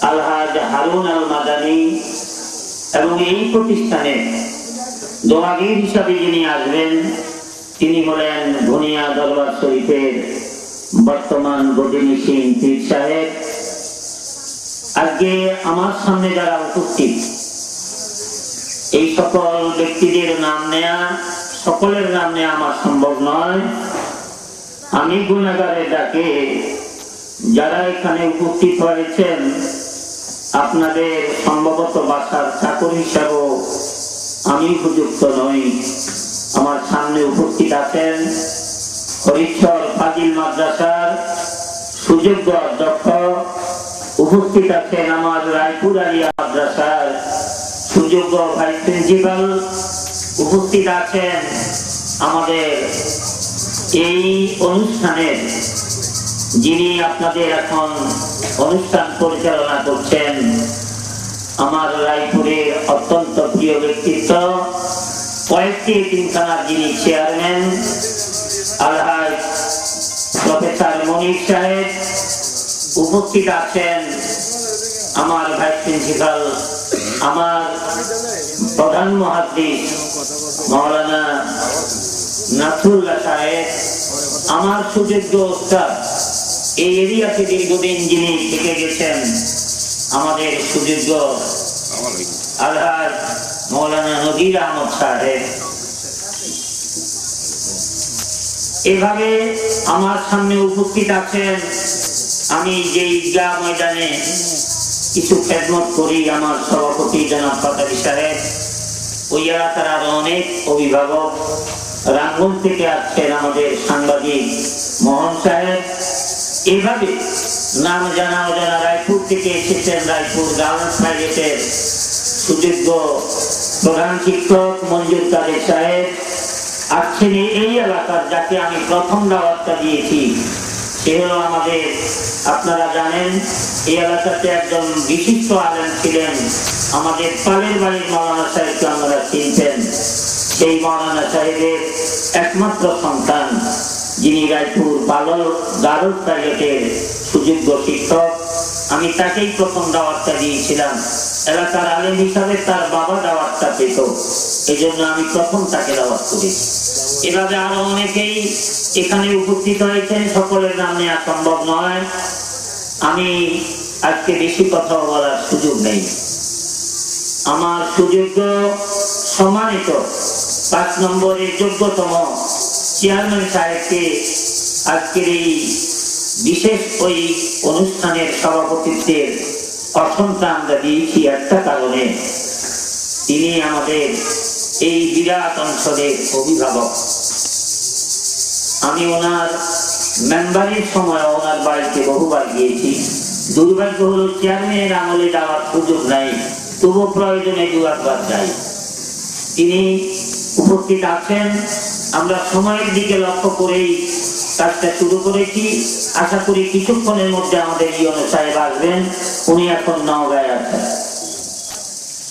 আলহাজ হারুন আল মাদানী এবং এই প্রতিষ্ঠানে দোয়াগীর হিসাবে যিনি আসবেন তিনি হলেন ভুনিয়া দরবার শরীফের বর্তমান গদিনী সিং পীর সাহেব। আজকে আমার সামনে যারা উপস্থিত এই সকল ব্যক্তিদের নাম নেয়া, সকলের নাম নেয়া আমার সম্ভব নয়। আমি গুনাহগারের ডাকে যারা এখানে উপস্থিত হয়েছেন আপনাদের সম্ভবত বাসার চাকর হিসাবেও আমি উপযুক্ত নই। আমার সামনে উপস্থিত আছেন হরিশ্বর ফাজিল মাদ্রাসার সুযোগ্য অধ্যক্ষ, উপস্থিত আছেন আমার রায়পুর আলিয়া মাদ্রাসার সুযোগ্য ভাইস প্রিন্সিপাল, উপস্থিত আছেন আমাদের এই অনুষ্ঠানের যিনি আপনাদের এখন অনুষ্ঠান পরিচালনা করছেন, আমার রায়পুরের অত্যন্ত প্রিয় ব্যক্তিত্ব, কয়েকটি এতিমখানার যিনি চেয়ারম্যান আলহাজ প্রফেসর মনির সাহেব, উপস্থিত আছেন আমার ভাইস প্রিন্সিপাল, আমার প্রধান মুহাদ্দিস মাওলানা নাসরুল্লাহ সাহেব, আমার সুযোগ্য ওস্তাদ এই এরিয়াতে দীর্ঘদিন যিনি থেকে গেছেন আমাদের সুযোগ্য আলহাজ মাওলানা নজির আহমদ সাহেব। এভাবে আমার সামনে উপস্থিত আছেন আমি যে ঈদগাহ ময়দানে কিছু খেদমত করি আমার সভাপতি জনাব পাতারি সাহেব, ওই এলাকার আরো অনেক অভিভাবক, রাঙ্গুন থেকে আসছেন আমাদের সাংবাদিক মোহন সাহেব। এইভাবে নাম জানা অজানা রায়পুর থেকে এসেছেন রায়পুর গার্লস প্রাইভেটের সুযোগ্য প্রধান শিক্ষক মঞ্জুর কাদের সাহেব, আসছেন এই এলাকার যাকে আমি প্রথম দাওয়াতটা দিয়েছি সে হলো আমাদের, আপনারা জানেন এই এলাকাতে একজন বিশিষ্ট আলেম ছিলেন আমাদের পালের বাড়ির মাওলানা সাহেবকে আমরা চিনতেন, সেই মাওলানা সাহেবের একমাত্র সন্তান যিনি রায়পুর গার্লস প্রাইভেটের সুযোগ্য শিক্ষক, আমি তাকেই প্রথম দাওয়াতটা দিয়েছিলাম। এলাকার আলেম হিসাবে তার বাবা দাওয়াতটা পেত, এই জন্য আমি প্রথম তাকে দাওয়াত করেছি। এভাবে আরো অনেকেই এখানে উপস্থিত হয়েছেন, সকলের নাম নেওয়া সম্ভব নয়। আমি আজকে বেশি কথা বলার সুযোগ নেই। আমার সুযোগ্য সম্মানিত ৫ নম্বরের যোগ্যতম চেয়ারম্যান সাহেবকে আজকের এই বিশেষ ওই অনুষ্ঠানের সভাপতিত্বের অসংখ্য আমরা দিয়েছি একটা কারণে, তিনি আমাদের এই বিরাট অঞ্চলের অভিভাবক। আমি ওনার মেম্বারের সময় ওনার বাড়িতে বহুবার গিয়েছি। দুর্ভাগ্য হলো চেয়ারম্যানের আমলে যাওয়ার সুযোগ নাই, তবু প্রয়োজনে ২-১ যাই। তিনি উপস্থিত আছেন, আমরা সময়ের দিকে লক্ষ্য করেই কাজটা শুরু করেছি। আশা করি কিছুক্ষণের মধ্যে আমাদের ইউনো সাহেব আসবেন, উনি এখন নওগাঁয় আছেন।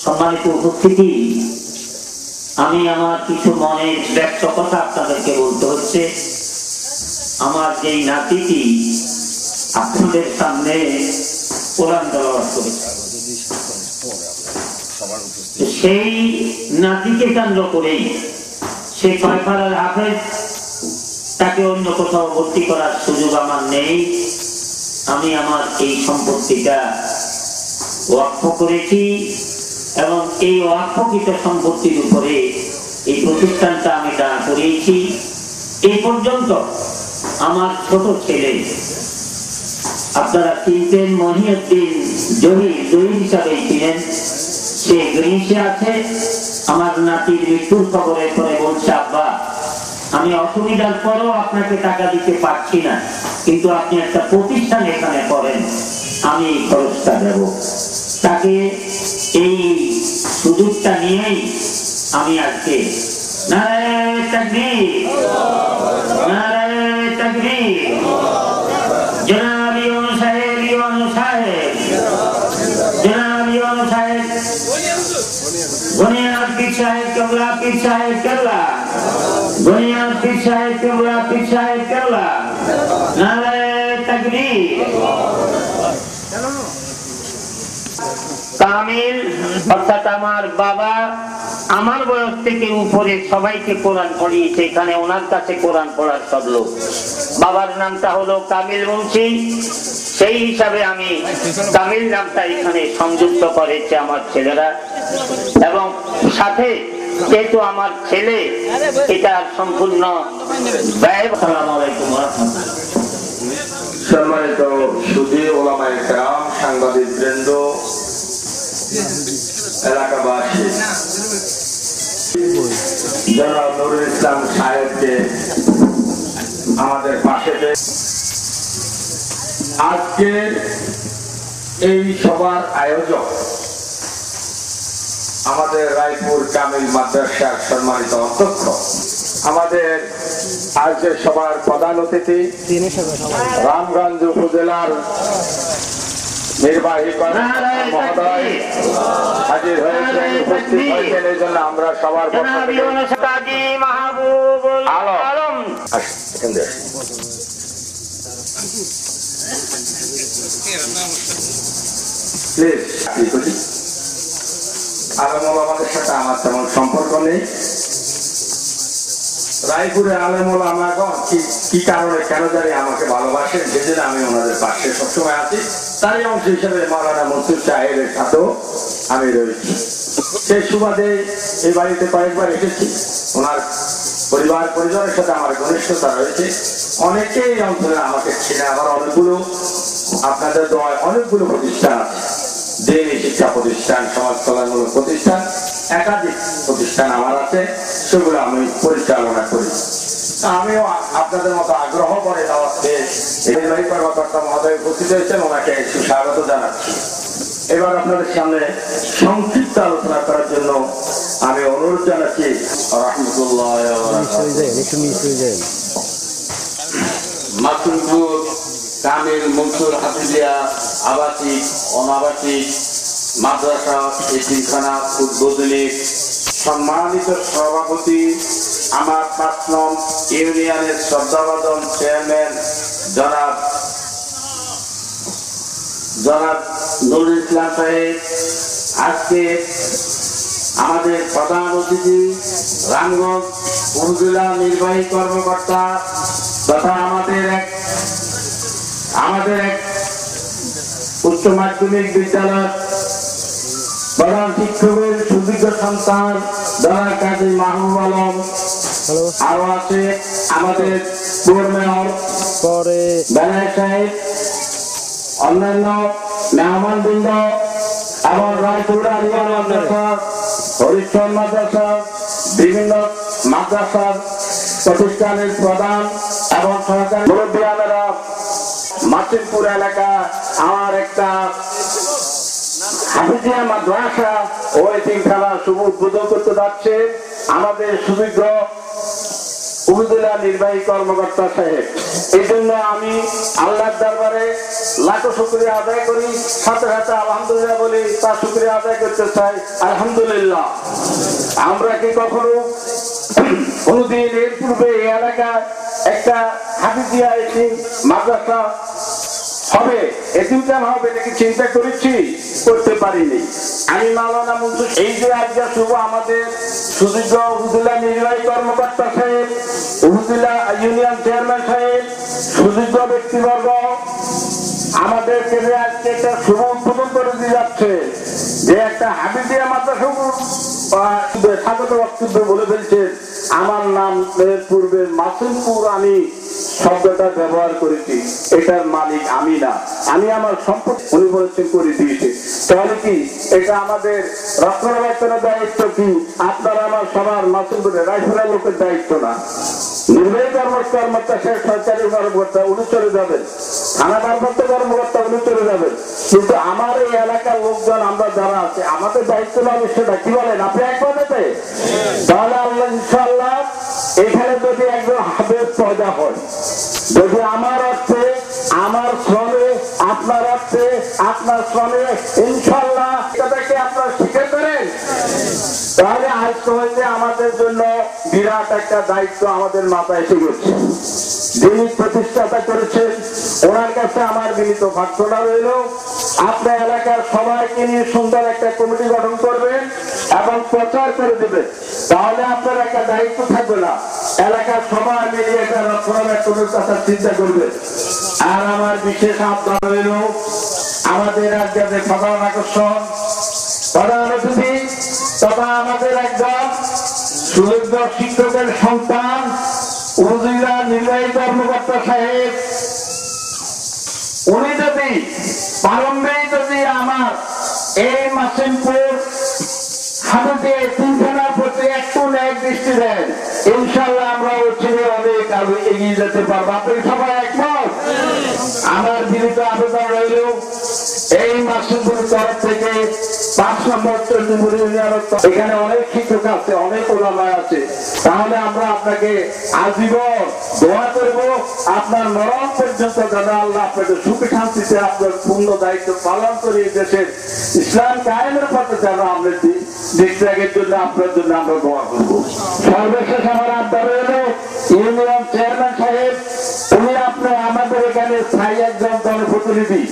সম্মানিত উপস্থিতি, আমি আমার কিছু মনের ব্যক্ত কথা আপনাদেরকে বলতে হচ্ছে। আমার যেই নাতিটি আপনাদের সামনে কোরআন তেলাওয়াত করেছে, সেই নাতিকে কেন্দ্র করেই সে কয়ফারার হাফেজ, তাকে অন্য কোথাও ভর্তি করার সুযোগ আমার নেই। আমি আমার এই সম্পত্তিটা ওয়াকফ করেছি এবং এই ওয়াকফকৃত সম্পত্তির উপরে এই প্রতিষ্ঠানটা আমি দাঁড় করিয়েছি। এই পর্যন্ত আমার ছোট ছেলে, আপনারা চিনতেন মহিউদ্দিন জহির হিসাবে ছিলেন, সে গ্রিসে আছে। আমার নাতির মৃত্যুর খবরের পরে বলছে, আব্বা আমি অসুবিধার পরেও আপনাকে টাকা দিতে পারছি না, কিন্তু আপনি একটা প্রতিষ্ঠান এখানে করেন, আমি এই খরচটা দেব। তাকে এই সুযোগটা নিয়েই আমি আজকে নারায়ে তাকবীর, নারায়ে তাকবীর, জনাব ইউনূস সাহেব, ইউনূস সাহেব, জনাব ইউনূস সাহেব, বুনিয়াদ পীর সাহেব কেবলা, পীর সাহেব কেবলা, বুনিয়াদ পীর সাহেব কেবলা, পীর সাহেব কেবলা, নারায়ে তাকবীর। কামিল অর্থাৎ আমার বাবা আমার বয়স থেকে উপরে সবাইকে কোরআন পড়িয়েছে। এখানে ওনার কাছে কোরআন পড়ার সব লোক। বাবার নামটা হলো কামিল মুন্সি, সেই হিসাবে আমি কামিল নামটা এখানে সংযুক্ত করেছে আমার ছেলেরা, এবং সাথে যেহেতু আমার ছেলে এটা সম্পূর্ণ ব্যয়। আসসালামু আলাইকুম ওয়া রাহমাতুল্লাহ। সম্মানিত সুধী ওলামায়ে কেরাম, সাংবাদিক বৃন্দ, এলাকাবাসী, জনাব নুরুল ইসলাম সাহেবকে আমাদের পাশে আজকের এই সভার আয়োজক আমাদের রায়পুর কামিল মাদ্রাসার সম্মানিত অধ্যক্ষ, আমাদের আজকের সভার প্রধান অতিথি রামগঞ্জ উপজেলার নির্বাহী মহোদয় হাজির হয়েছেন, উপস্থিত হয়েছেন। এই জন্য আমরা সবার আলম আমাদের সাথে আমার তেমন সম্পর্ক নেই। রায়পুরে আলেমুল আমাগণ কি কারণে কেন জানি আমাকে ভালোবাসেন, সেজন্য আমি ওনাদের পাশে সবসময় আছি। তারই অংশ হিসেবে মাওলানা মনসুর সাহেবের সাথেও আমি রয়েছি। সেই সুবাদে এই বাড়িতে কয়েকবার এসেছি। ওনার পরিবার পরিজনের সাথে আমার ঘনিষ্ঠতা রয়েছে। অনেকেই অঞ্চলে আমাকে ছিনে, আবার অনেকগুলো আপনাদের দোয়ায় অনেকগুলো প্রতিষ্ঠান আছে, দিনী শিক্ষা প্রতিষ্ঠান, সমাজ কল্যাণমূলক প্রতিষ্ঠান, একাধিক প্রতিষ্ঠান আমার আছে, সেগুলো আমি পরিচালনা করি। আমিও আপনাদের মতো আগ্রহ করে দাওয়াতে নির্বাহী কর্মকর্তা মহোদয় উপস্থিত হয়েছেন, ওনাকে সুস্বাগত জানাচ্ছি। এবার আপনাদের সামনে সংক্ষিপ্ত আলোচনা করার জন্য আমি অনুরোধ জানাচ্ছি। রাহমাতুল্লাহ মাসুদপুর কামিল মনসুর হাফিজিয়া আবাসিক অনাবাসিক মাদ্রাসা এতিমখানা উদ্বোধনের সম্মানিত সভাপতি, আমার ৫ নং ইউনিয়নের শ্রদ্ধাভাজন চেয়ারম্যান জনাব নুরুল ইসলাম সাহেব, আজকে আমাদের প্রধান অতিথি রামগঞ্জ উপজেলা নির্বাহী কর্মকর্তা তথা আমাদের এক উচ্চ মাধ্যমিক বিদ্যালয় প্রধান শিক্ষকের সুযোগ্য সন্তান জনাব কাজী মাহবুব আলম, আরো আছে আমাদের পৌর মেয়র বেলায়েত সাহেব, অন্যান্য মেহমানবৃন্দ এবং রায়পুর আলিয়া মাদ্রাসা, হরিশ্চন্দ্র মাদ্রাসা, বিভিন্ন মাদ্রাসার প্রতিষ্ঠানের প্রধান এবং সহকারী মুরব্বিয়ানেরা, মাসিমপুর এলাকা আমার একটা হাফিজিয়া মাদ্রাসা ও এতিমখানা শুভ উদ্বোধন করতে যাচ্ছে আমাদের সুযোগ্য উপজেলা নির্বাহী কর্মকর্তা সাহেব। এই জন্য আমি আল্লাহর দরবারে লাখো শুকরিয়া আদায় করি, সাথে সাথে আলহামদুলিল্লাহ বলি, তার শুকরিয়া আদায় করতে চাই। আলহামদুলিল্লাহ, আমরা কি কখনো কোনদিন এর পূর্বে এই এলাকায় একটা হাফিজিয়া এতিম মাদ্রাসা হবে, এতিমখানা হবে নাকি চিন্তা করেছি? করতে পারিনি। আমি মাওলানা মনসুর, এই যে আজকে শুভ আমাদের সুযোগ্য উপজেলা নির্বাহী কর্মকর্তা সাহেব, উপজেলা ইউনিয়ন চেয়ারম্যান সাহেব, সুযোগ্য ব্যক্তিবর্গ আমাদেরকে আজকে একটা শুভ উদ্বোধন করে দিয়ে যাচ্ছে, যে একটা হাফিজিয়া মাদ্রাসা স্বাগত বক্তব্য বলে ফেলছে। আমার নাম পূর্বে মাসুমপুর, আমি শব্দটা ব্যবহার করেছি, এটার মালিক আমি না, আমি আমার সম্পত্তি উনি বলেছেন করে দিয়েছে। তাহলে কি এটা আমাদের রক্ষণাবেক্ষণের দায়িত্ব কি আপনার আমার সবার মাসুমপুরের রায়পুরের লোকের দায়িত্ব না? নির্বাহী কর্মকর্তা সে সরকারি কর্মকর্তা উনি চলে যাবেন, থানা ভারপ্রাপ্ত কর্মকর্তা উনি চলে যাবেন, কিন্তু আমার এই এলাকার লোকজন আমরা যারা আছে আমাদের দায়িত্ব না সেটা কি বলেন আপনি একবার নেবে? তাহলে আল্লাহ ইনশাআল্লাহ এখানে যদি একজন হাফেজ পয়দা হয়, যদি আমার অর্থে আমার শ্রমে আপনার অর্থে আপনার শ্রমে ইনশাআল্লাহ এটাকে আপনারা স্বীকার করেন, তাহলে আজকে হইতে আমাদের জন্য বিরাট একটা দায়িত্ব আমাদের মাথায় এসে গেছে। যিনি প্রতিষ্ঠাতা করেছেন ওনার কাছে আমার বিনীত প্রার্থনা রইল, আপনার এলাকার সবাইকে নিয়ে সুন্দর একটা কমিটি গঠন করবেন এবং প্রচার করে দেবেন। তাহলে আপনার একটা দায়িত্ব থাকবে না, এলাকার সবাই মিলিয়ে একটা রক্ষণাবেক্ষণের কথা চিন্তা করবে। আর আমার বিশেষ আহ্বান রইল, আমাদের রাজ্যের প্রধান আকর্ষণ প্রধান অতিথি তথা আমাদের একজন সুযোগ্য শিক্ষকের সন্তান উপজেলা নির্বাহী কর্মকর্তা সাহেব, উনি যদি প্রারম্ভেই যদি আমার এই মাসিমপুর হাতে তিনখানার প্রতি একটু ন্যায় দৃষ্টি দেন, ইনশাল্লাহ আমরা উঠিয়ে অনেক আরো এগিয়ে যেতে পারবো। আপনি সবাই একমত? আমার বিনীত আবেদন রইল, এই মাসিমপুর তরফ থেকে 5 নম্বর চন্দ্রপুর ইউনিয়নের এখানে অনেক শিক্ষক আছে, অনেক ওলামা আছে, তাহলে আমরা আপনাকে আজীবন দোয়া করব আপনার মরণ পর্যন্ত যেন আল্লাহ আপনাকে সুখে শান্তিতে আপনার পূর্ণ দায়িত্ব পালন করে দেশের ইসলাম কায়েমের পথে যেন আমরা দিকত্যাগের জন্য আপনার জন্য আমরা দোয়া করবো। সর্বশেষ আমার আবদার হলো ইউনিয়ন চেয়ারম্যান সাহেব, উনি আপনার আমাদের এখানে স্থায়ী একজন জনপ্রতিনিধি,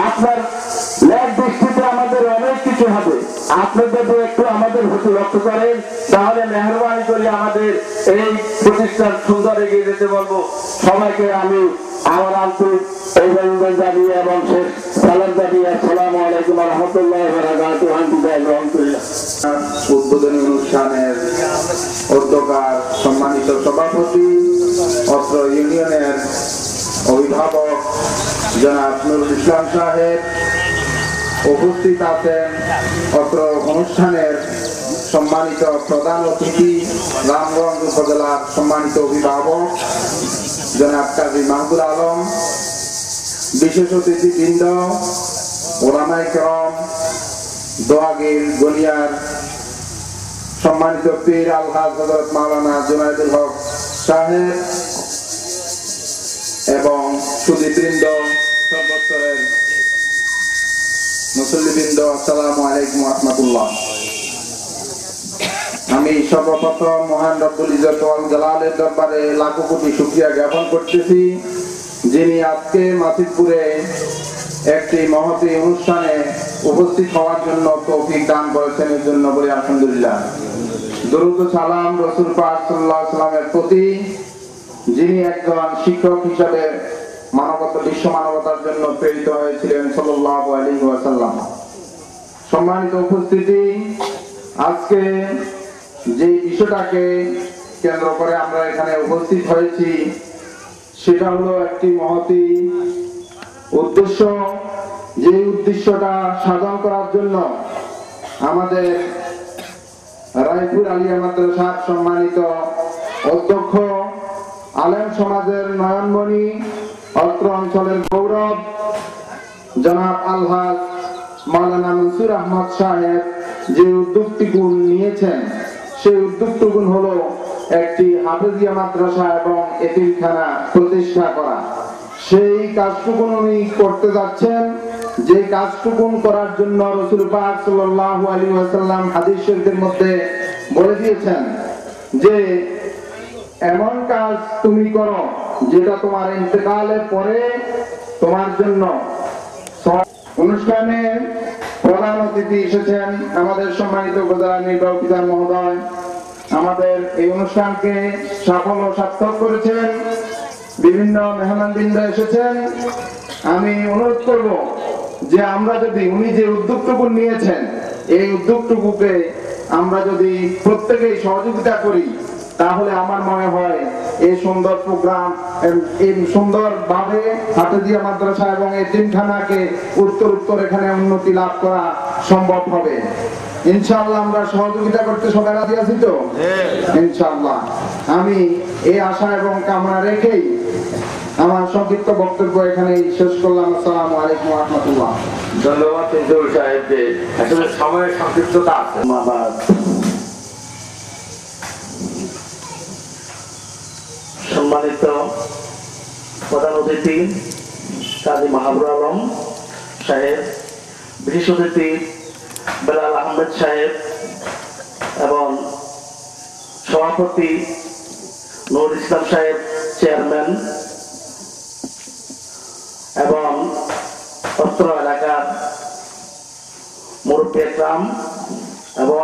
আপনার ন্যায় দৃষ্টিতে আমাদের অনেক কিছু হবে। আপনি যদি একটু আমাদের প্রতি লক্ষ্য করেন তাহলে মেহরবানি করে আমাদের এই প্রতিষ্ঠান সুন্দর এগিয়ে যেতে বলবো। সবাইকে আমি আমার আন্তরিক অভিনন্দন জানিয়ে এবং শেষ সালাম জানিয়ে আসসালামু আলাইকুম ওয়া রাহমাতুল্লাহি ওয়া বারাকাতুহু। উদ্বোধনী অনুষ্ঠানের অধ্যক্ষার সম্মানিত সভাপতি, অত্র ইউনিয়নের অভিভাবক জনাব নুরুল ইসলাম সাহেব, উপস্থিত আছেন অত্র অনুষ্ঠানের সম্মানিত প্রধান অতিথি রামগঞ্জ উপজেলার সম্মানিত অভিভাবক জনাব কাজী মাহবুব আলম, বিশেষ অতিথিবৃন্দ, ওলামায়ে কেরাম, দোয়াগির গলিয়ার সম্মানিত পীর আলহাজ হযরত মাওলানা জুনায়েদুল হক সাহেব এবং সুধীবৃন্দ, সর্বস্তরের মুসল্লিবৃন্দ, আসসালামু আলাইকুম ওয়া রাহমাতুল্লাহ। আমি সর্বপ্রথম মহান রব্বুল ইজ্জত ওয়াল জালালের দরবারে লাখো কোটি শুকরিয়া জ্ঞাপন করতেছি, যিনি আজকে মাসিদপুরে একটি মহতী অনুষ্ঠানে উপস্থিত হওয়ার জন্য তৌফিক দান করেছেন, এর জন্য বলি আলহামদুলিল্লাহ। দরুদ ও সালাম রাসূল পাক সাল্লাল্লাহু আলাইহি ওয়াসাল্লামের প্রতি, যিনি একজন শিক্ষক হিসেবে বিশ্ব মানবতার জন্য প্রেরিত হয়েছিলেন সাল্লাল্লাহু আলাইহি ওয়াসাল্লাম। সম্মানিত উপস্থিতি, আজকে যে বিষয়টাকে কেন্দ্র করে আমরা এখানে উপস্থিত হয়েছি সেটা হলো একটি মহতী উদ্দেশ্য, যে উদ্দেশ্যটা সাধন করার জন্য আমাদের রায়পুর আলিয়া মাদ্রাসার সম্মানিত অধ্যক্ষ, আলেম সমাজের নয়নমণি, অত্র অঞ্চলের গৌরব জনাব আলহাজ মাওলানা মনসুর আহমদ সাহেব যে উদ্যোগটুকু নিয়েছেন, সেই উদ্যোগটুকু হলো একটি হাফেজিয়া মাদ্রাসা এবং এতিমখানা প্রতিষ্ঠা করা। সেই কাজটুকু উনি করতে যাচ্ছেন, যে কাজটুকু করার জন্য রাসূল পাক সাল্লাল্লাহু আলাইহি ওয়াসাল্লাম হাদিস শরীফের মধ্যে বলে দিয়েছেন যে এমন কাজ তুমি করো যেটা তোমার ইন্তেকালের পরে তোমার জন্য। অনুষ্ঠানে প্রধান অতিথি এসেছেন আমাদের সম্মানিত উপজেলা নির্বাহী অফিসার মহোদয়, আমাদের এই অনুষ্ঠানকে সাফল্য সার্থক করেছেন, বিভিন্ন মেহমানবৃন্দ এসেছেন। আমি অনুরোধ করব যে আমরা যদি উনি যে উদ্যোগটুকু নিয়েছেন এই উদ্যোগটুকুকে আমরা যদি প্রত্যেকেই সহযোগিতা করি তাহলে আমার মনে হয় এই সুন্দর প্রোগ্রাম, এই সুন্দর ভাবে হাফেজিয়া মাদ্রাসা এবং এতিমখানাকে উত্তর এখানে উন্নতি লাভ করা সম্ভব হবে। ইনশাআল্লাহ আমরা সহযোগিতা করতে সবাই রাজি আছি তো? ইনশাআল্লাহ। আমি এই আশা এবং কামনা রেখেই আমার সংক্ষিপ্ত বক্তব্য এখানেই শেষ করলাম। আসসালামু আলাইকুম ওয়া রাহমাতুল্লাহ। ধন্যবাদ ইনজুল সাহেবকে, আসলে সময়ের সংক্ষিপ্ততা আছে। সম্মানিত প্রধান অতিথি কাজী মাহবুব আলম সাহেব, বিশেষ অতিথি বেলাল আহমেদ সাহেব এবং সভাপতি নুরুল ইসলাম সাহেব চেয়ারম্যান, মুরব্বী একরাম এবং